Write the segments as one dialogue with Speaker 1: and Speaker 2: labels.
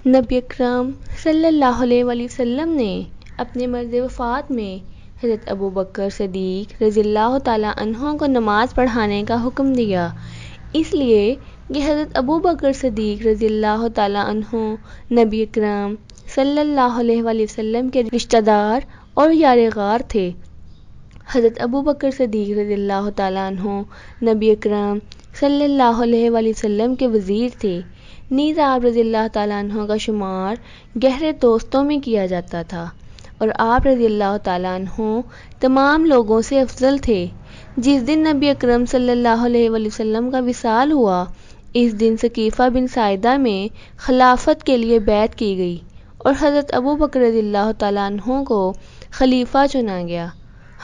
Speaker 1: نبی اکرم صلی اللہ علیہ وسلم نے اپنے مرض وفات میں حضرت ابوبکر صدیق رضی اللہ تعالیٰ عنہ کو نماز پڑھانے کا حکم دیا، اس لیے کہ حضرت ابوبکر صدیق رضی اللہ تعالیٰ عنہ نبی اکرم صلی اللہ علیہ وسلم کے رشتہ دار اور یار غار تھے۔ حضرت ابوبکر صدیق رضی اللہ تعالیٰ عنہ نبی اکرم صلی اللہ علیہ وسلم کے وزیر تھے، نیز آپ رضی اللہ تعالیٰ عنہ کا شمار گہرے دوستوں میں کیا جاتا تھا، اور آپ رضی اللہ تعالیٰ عنہ تمام لوگوں سے افضل تھے۔ جس دن نبی اکرم صلی اللہ علیہ وسلم کا وصال ہوا، اس دن ثقیفہ بن ساعدہ میں خلافت کے لیے بیعت کی گئی اور حضرت ابوبکر رضی اللہ تعالیٰ عنہ کو خلیفہ چنا گیا۔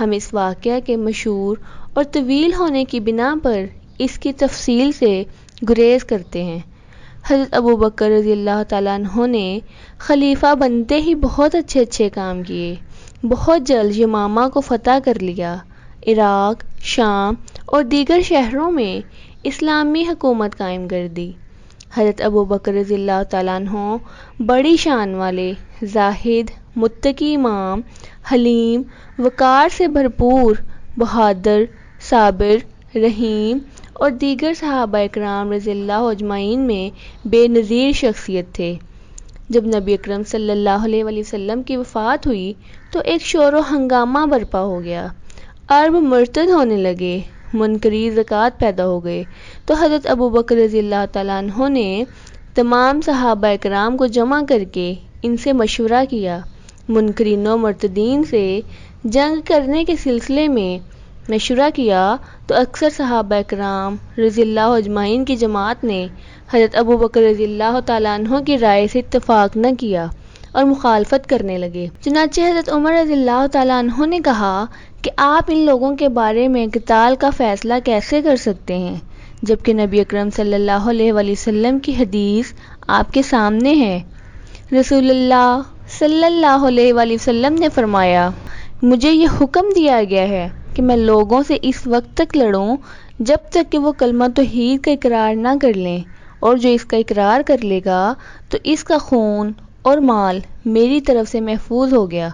Speaker 1: ہم اس واقعہ کے مشہور اور طویل ہونے کی بنا پر اس کی تفصیل سے گریز کرتے ہیں۔ حضرت ابوبکر رضی اللہ تعالیٰ عنہ نے خلیفہ بنتے ہی بہت اچھے کام کیے۔ بہت جلد یمامہ کو فتح کر لیا، عراق، شام اور دیگر شہروں میں اسلامی حکومت قائم کر دی۔ حضرت ابوبکر رضی اللہ تعالیٰ عنہ بڑی شان والے، زاہد، متقی امام، حلیم، وقار سے بھرپور، بہادر، صابر، رحیم اور دیگر صحابہ اکرام رضی اللہ اجمعین میں بے نظیر شخصیت تھے۔ جب نبی اکرم صلی اللہ علیہ وسلم کی وفات ہوئی تو ایک شور و ہنگامہ برپا ہو گیا، عرب مرتد ہونے لگے، منکری زکوٰۃ پیدا ہو گئے، تو حضرت ابوبکر رضی اللہ تعالیٰ عنہ نے تمام صحابہ اکرام کو جمع کر کے ان سے مشورہ کیا۔ منکرین و مرتدین سے جنگ کرنے کے سلسلے میں مشورہ کیا تو اکثر صحابہ اکرام رضی اللہ اجمعین کی جماعت نے حضرت ابوبکر رضی اللہ تعالیٰ عنہ کی رائے سے اتفاق نہ کیا اور مخالفت کرنے لگے۔ چنانچہ حضرت عمر رضی اللہ تعالیٰ عنہ نے کہا کہ آپ ان لوگوں کے بارے میں قتال کا فیصلہ کیسے کر سکتے ہیں، جبکہ نبی اکرم صلی اللہ علیہ وسلم کی حدیث آپ کے سامنے ہے۔ رسول اللہ صلی اللہ علیہ وسلم نے فرمایا، مجھے یہ حکم دیا گیا ہے کہ میں لوگوں سے اس وقت تک لڑوں جب تک کہ وہ کلمہ توحید کا اقرار نہ کر لیں، اور جو اس کا اقرار کر لے گا تو اس کا خون اور مال میری طرف سے محفوظ ہو گیا،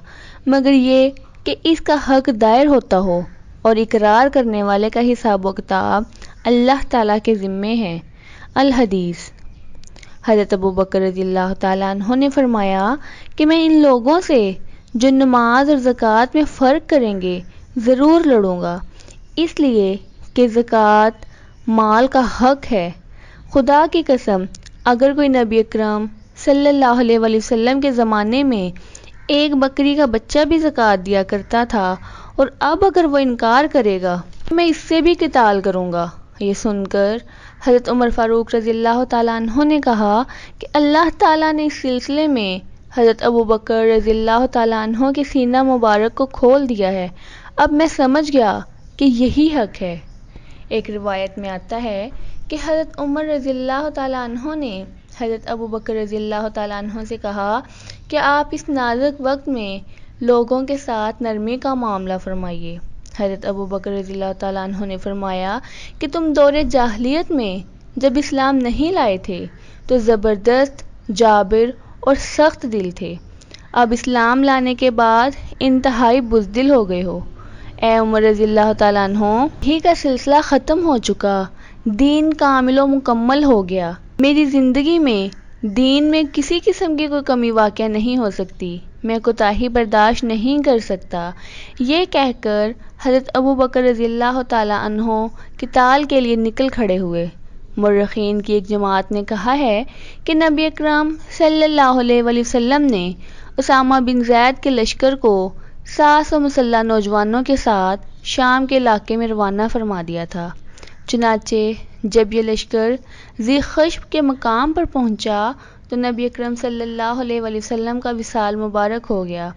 Speaker 1: مگر یہ کہ اس کا حق دائر ہوتا ہو، اور اقرار کرنے والے کا حساب و کتاب اللہ تعالیٰ کے ذمے ہے۔ الحدیث۔ حضرت ابوبکر رضی اللہ تعالیٰ عنہ نے فرمایا کہ میں ان لوگوں سے جو نماز اور زکوٰۃ میں فرق کریں گے ضرور لڑوں گا، اس لیے کہ زکوٰۃ مال کا حق ہے۔ خدا کی قسم، اگر کوئی نبی اکرم صلی اللہ علیہ وسلم کے زمانے میں ایک بکری کا بچہ بھی زکوٰۃ دیا کرتا تھا، اور اب اگر وہ انکار کرے گا میں اس سے بھی قتال کروں گا۔ یہ سن کر حضرت عمر فاروق رضی اللہ تعالیٰ عنہ نے کہا کہ اللہ تعالیٰ نے اس سلسلے میں حضرت ابوبکر رضی اللہ تعالیٰ عنہ کے سینہ مبارک کو کھول دیا ہے، اب میں سمجھ گیا کہ یہی حق ہے۔ ایک روایت میں آتا ہے کہ حضرت عمر رضی اللہ تعالیٰ عنہ نے حضرت ابوبکر رضی اللہ تعالیٰ عنہ سے کہا کہ آپ اس نازک وقت میں لوگوں کے ساتھ نرمی کا معاملہ فرمائیے۔ حضرت ابوبکر رضی اللہ تعالیٰ عنہ نے فرمایا کہ تم دور جاہلیت میں جب اسلام نہیں لائے تھے تو زبردست، جابر اور سخت دل تھے، اب اسلام لانے کے بعد انتہائی بزدل ہو گئے ہو۔ اے عمر رضی اللہ تعالیٰ عنہ، ہی کا سلسلہ ختم ہو چکا، دین کامل و مکمل ہو گیا، میری زندگی میں دین میں کسی قسم کی کوئی کمی واقع نہیں ہو سکتی، میں کوتاہی برداشت نہیں کر سکتا۔ یہ کہہ کر حضرت ابوبکر رضی اللہ تعالیٰ عنہ قتال کے لیے نکل کھڑے ہوئے۔ مورخین کی ایک جماعت نے کہا ہے کہ نبی اکرم صلی اللہ علیہ وسلم نے اسامہ بن زید کے لشکر کو 700 مسلح نوجوانوں کے ساتھ شام کے علاقے میں روانہ فرما دیا تھا۔ چنانچہ جب یہ لشکر ذی خشب کے مقام پر پہنچا تو نبی اکرم صلی اللہ علیہ وسلم کا وصال مبارک ہو گیا،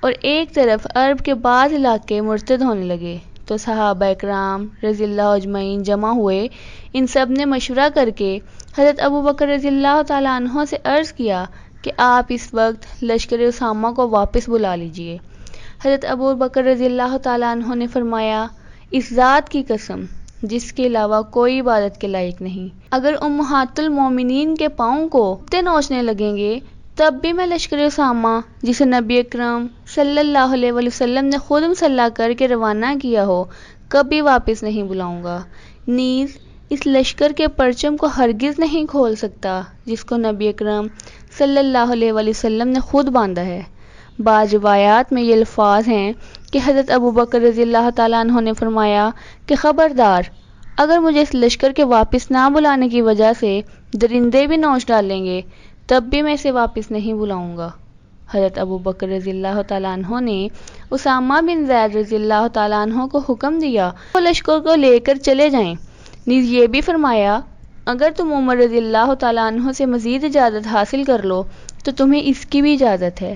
Speaker 1: اور ایک طرف عرب کے بعض علاقے مرتد ہونے لگے تو صحابہ اکرام رضی اللہ اجمعین جمع ہوئے۔ ان سب نے مشورہ کر کے حضرت ابوبکر رضی اللہ تعالیٰ عنہ سے عرض کیا کہ آپ اس وقت لشکر اسامہ کو واپس بلا لیجئے۔ حضرت ابوبکر رضی اللہ تعالیٰ عنہ نے فرمایا، اس ذات کی قسم، جس کے علاوہ کوئی عبادت کے لائق نہیں۔ اگر امہات المومنین کے پاؤں کو کتے نوچنے لگیں گے تب بھی میں لشکر اسامہ، جسے نبی اکرم صلی اللہ علیہ وسلم نے خود مسلح کر کے روانہ کیا ہو، کبھی واپس نہیں بلاؤں گا۔ نیز اس لشکر کے پرچم کو ہرگز نہیں کھول سکتا جس کو نبی اکرم صلی اللہ علیہ وسلم نے خود باندھا ہے۔ بعض روایات میں یہ الفاظ ہیں کہ حضرت ابوبکر رضی اللہ تعالیٰ عنہ نے فرمایا کہ خبردار، اگر مجھے اس لشکر کے واپس نہ بلانے کی وجہ سے درندے بھی نوچ ڈالیں گے تب بھی میں اسے واپس نہیں بلاؤں گا۔ حضرت ابوبکر رضی اللہ تعالیٰ عنہ نے اسامہ بن زید رضی اللہ تعالیٰ عنہ کو حکم دیا وہ لشکر کو لے کر چلے جائیں۔ نیز یہ بھی فرمایا اگر تم عمر رضی اللہ تعالیٰ عنہ سے مزید اجازت حاصل کر لو تو تمہیں اس کی بھی اجازت ہے،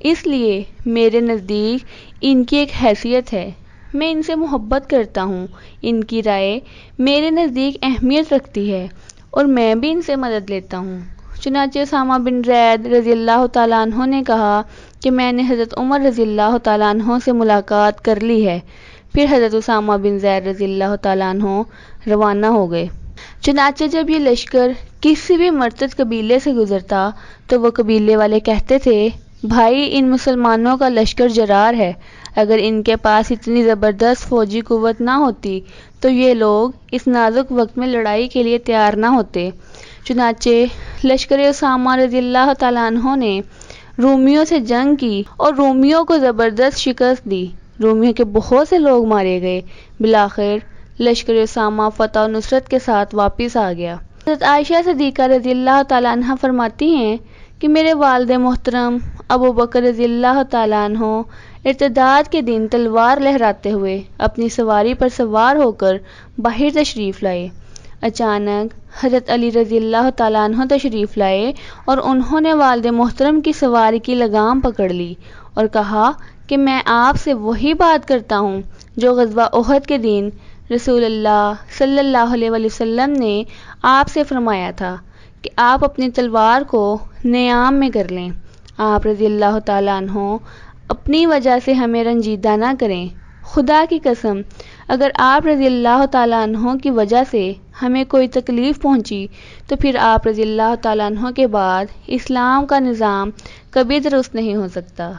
Speaker 1: اس لیے میرے نزدیک ان کی ایک حیثیت ہے، میں ان سے محبت کرتا ہوں، ان کی رائے میرے نزدیک اہمیت رکھتی ہے اور میں بھی ان سے مدد لیتا ہوں۔ چنانچہ اسامہ بن زید رضی اللہ تعالیٰ عنہ نے کہا کہ میں نے حضرت عمر رضی اللہ تعالیٰ عنہ سے ملاقات کر لی ہے۔ پھر حضرت اسامہ بن زید رضی اللہ تعالیٰ عنہ روانہ ہو گئے۔ چنانچہ جب یہ لشکر کسی بھی مرتد قبیلے سے گزرتا تو وہ قبیلے والے کہتے تھے، بھائی ان مسلمانوں کا لشکر جرار ہے، اگر ان کے پاس اتنی زبردست فوجی قوت نہ ہوتی تو یہ لوگ اس نازک وقت میں لڑائی کے لیے تیار نہ ہوتے۔ چنانچہ لشکر اسامہ رضی اللہ تعالیٰ عنہ نے رومیوں سے جنگ کی اور رومیوں کو زبردست شکست دی، رومیوں کے بہت سے لوگ مارے گئے، بالآخر لشکر اسامہ فتح و نصرت کے ساتھ واپس آ گیا۔ حضرت عائشہ صدیقہ رضی اللہ تعالیٰ عنہ فرماتی ہیں کہ میرے والد محترم ابوبکر رضی اللہ تعالیٰ عنہ ارتداد کے دن تلوار لہراتے ہوئے اپنی سواری پر سوار ہو کر باہر تشریف لائے۔ اچانک حضرت علی رضی اللہ تعالیٰ عنہ تشریف لائے اور انہوں نے والد محترم کی سواری کی لگام پکڑ لی اور کہا کہ میں آپ سے وہی بات کرتا ہوں جو غزوہ احد کے دن رسول اللہ صلی اللہ علیہ وسلم نے آپ سے فرمایا تھا کہ آپ اپنی تلوار کو نیام میں کر لیں۔ آپ رضی اللہ تعالیٰ عنہ اپنی وجہ سے ہمیں رنجیدہ نہ کریں، خدا کی قسم اگر آپ رضی اللہ تعالیٰ عنہ کی وجہ سے ہمیں کوئی تکلیف پہنچی تو پھر آپ رضی اللہ تعالیٰ عنہ کے بعد اسلام کا نظام کبھی درست نہیں ہو سکتا۔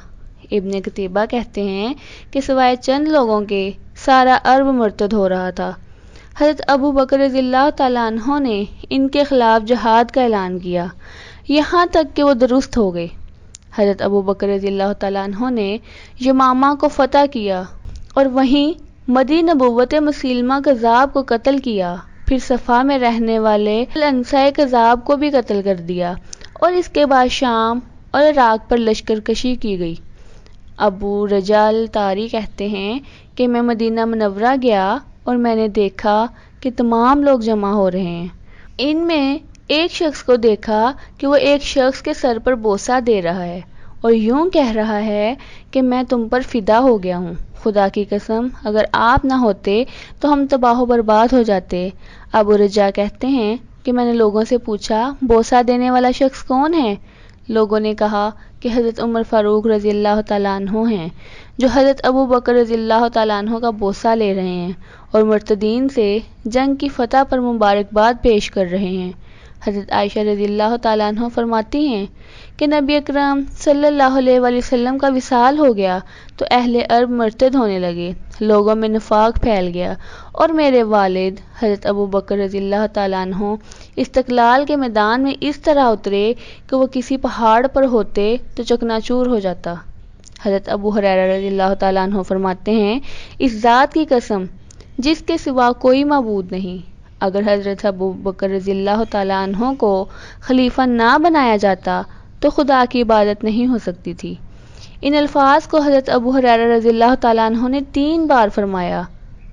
Speaker 1: ابن قتیبہ کہتے ہیں کہ سوائے چند لوگوں کے سارا عرب مرتد ہو رہا تھا۔ حضرت ابوبکر رضی اللہ تعالیٰ عنہ نے ان کے خلاف جہاد کا اعلان کیا یہاں تک کہ وہ درست ہو گئے۔ حضرت ابوبکر رضی اللہ تعالیٰ عنہ نے یمامہ کو فتح کیا اور وہیں مدی نبوت مسلمہ کذاب کو قتل کیا، پھر صفا میں رہنے والے الانصار کذاب کو بھی قتل کر دیا اور اس کے بعد شام اور عراق پر لشکر کشی کی گئی۔ ابو رجال طاری کہتے ہیں کہ میں مدینہ منورہ گیا اور میں نے دیکھا کہ تمام لوگ جمع ہو رہے ہیں۔ ان میں ایک شخص کو دیکھا کہ وہ ایک شخص کے سر پر بوسہ دے رہا ہے اور یوں کہہ رہا ہے کہ میں تم پر فدا ہو گیا ہوں، خدا کی قسم اگر آپ نہ ہوتے تو ہم تباہ و برباد ہو جاتے۔ ابو رجا کہتے ہیں کہ میں نے لوگوں سے پوچھا بوسہ دینے والا شخص کون ہے؟ لوگوں نے کہا کہ حضرت عمر فاروق رضی اللہ تعالیٰ عنہ ہیں جو حضرت ابوبکر رضی اللہ تعالیٰ عنہ کا بوسہ لے رہے ہیں اور مرتدین سے جنگ کی فتح پر مبارکباد پیش کر رہے ہیں۔ حضرت عائشہ رضی اللہ تعالیٰ عنہ فرماتی ہیں کہ نبی اکرم صلی اللہ علیہ وسلم کا وصال ہو گیا تو اہل عرب مرتد ہونے لگے، لوگوں میں نفاق پھیل گیا اور میرے والد حضرت ابوبکر رضی اللہ تعالیٰ عنہ استقلال کے میدان میں اس طرح اترے کہ وہ کسی پہاڑ پر ہوتے تو چکناچور ہو جاتا۔ حضرت ابو ہریرہ رضی اللہ تعالیٰ عنہ فرماتے ہیں اس ذات کی قسم جس کے سوا کوئی معبود نہیں، اگر حضرت ابوبکر رضی اللہ تعالیٰ عنہ کو خلیفہ نہ بنایا جاتا تو خدا کی عبادت نہیں ہو سکتی تھی۔ ان الفاظ کو حضرت ابو ہریرہ رضی اللہ تعالیٰ عنہ نے 3 بار فرمایا۔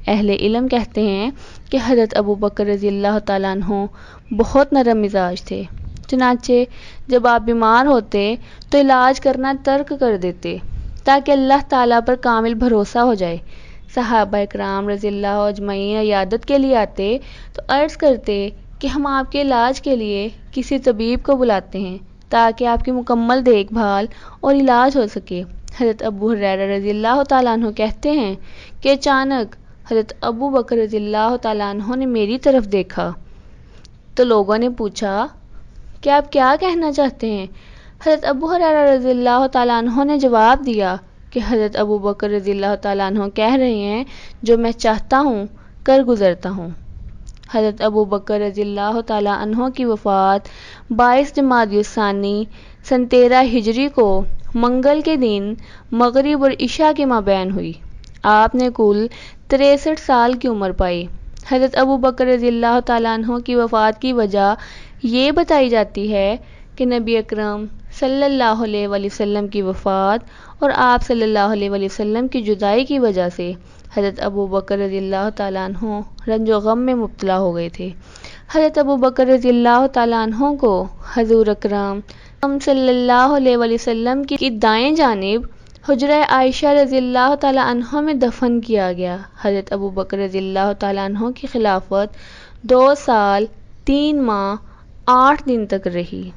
Speaker 1: اہل علم کہتے ہیں کہ حضرت ابوبکر رضی اللہ تعالیٰ عنہ بہت نرم مزاج تھے، چنانچہ جب آپ بیمار ہوتے تو علاج کرنا ترک کر دیتے تاکہ اللہ تعالیٰ پر کامل بھروسہ ہو جائے۔ صحابہ اکرام رضی اللہ اجمعین عیادت کے لیے آتے تو عرض کرتے کہ ہم آپ کے علاج کے لیے کسی طبیب کو بلاتے ہیں تاکہ آپ کی مکمل دیکھ بھال اور علاج ہو سکے۔ حضرت ابو ہریرہ رضی اللہ تعالیٰ عنہ کہتے ہیں کہ اچانک حضرت ابو بکر رضی اللہ تعالیٰ عنہ نے میری طرف دیکھا تو لوگوں نے پوچھا کہ آپ کیا کہنا چاہتے ہیں؟ حضرت ابو ہریرہ رضی اللہ تعالیٰ عنہ نے جواب دیا کہ حضرت ابو بکر رضی اللہ تعالیٰ عنہ کہہ رہے ہیں جو میں چاہتا ہوں کر گزرتا ہوں۔ حضرت ابو بکر رضی اللہ تعالیٰ عنہ کی وفات 22 جمادی الثانی سن 13 ہجری کو منگل کے دن مغرب اور عشاء کے مابین ہوئی۔ آپ نے کل 63 سال کی عمر پائی۔ حضرت ابو بکر رضی اللہ تعالیٰ عنہ کی وفات کی وجہ یہ بتائی جاتی ہے کہ نبی اکرم صلی اللہ علیہ وآلہ وسلم کی وفات اور آپ صلی اللہ علیہ وآلہ وسلم کی جدائی کی وجہ سے حضرت ابو بکر رضی اللہ تعالیٰ عنہ رنج و غم میں مبتلا ہو گئے تھے۔ حضرت ابو بکر رضی اللہ تعالیٰ عنہ کو حضور اکرم صلی اللہ علیہ وآلہ وسلم کی دائیں جانب حجرہ عائشہ رضی اللہ تعالیٰ عنہ میں دفن کیا گیا۔ حضرت ابو بکر رضی اللہ تعالیٰ عنہ کی خلافت 2 سال 3 ماہ 8 دن تک رہی۔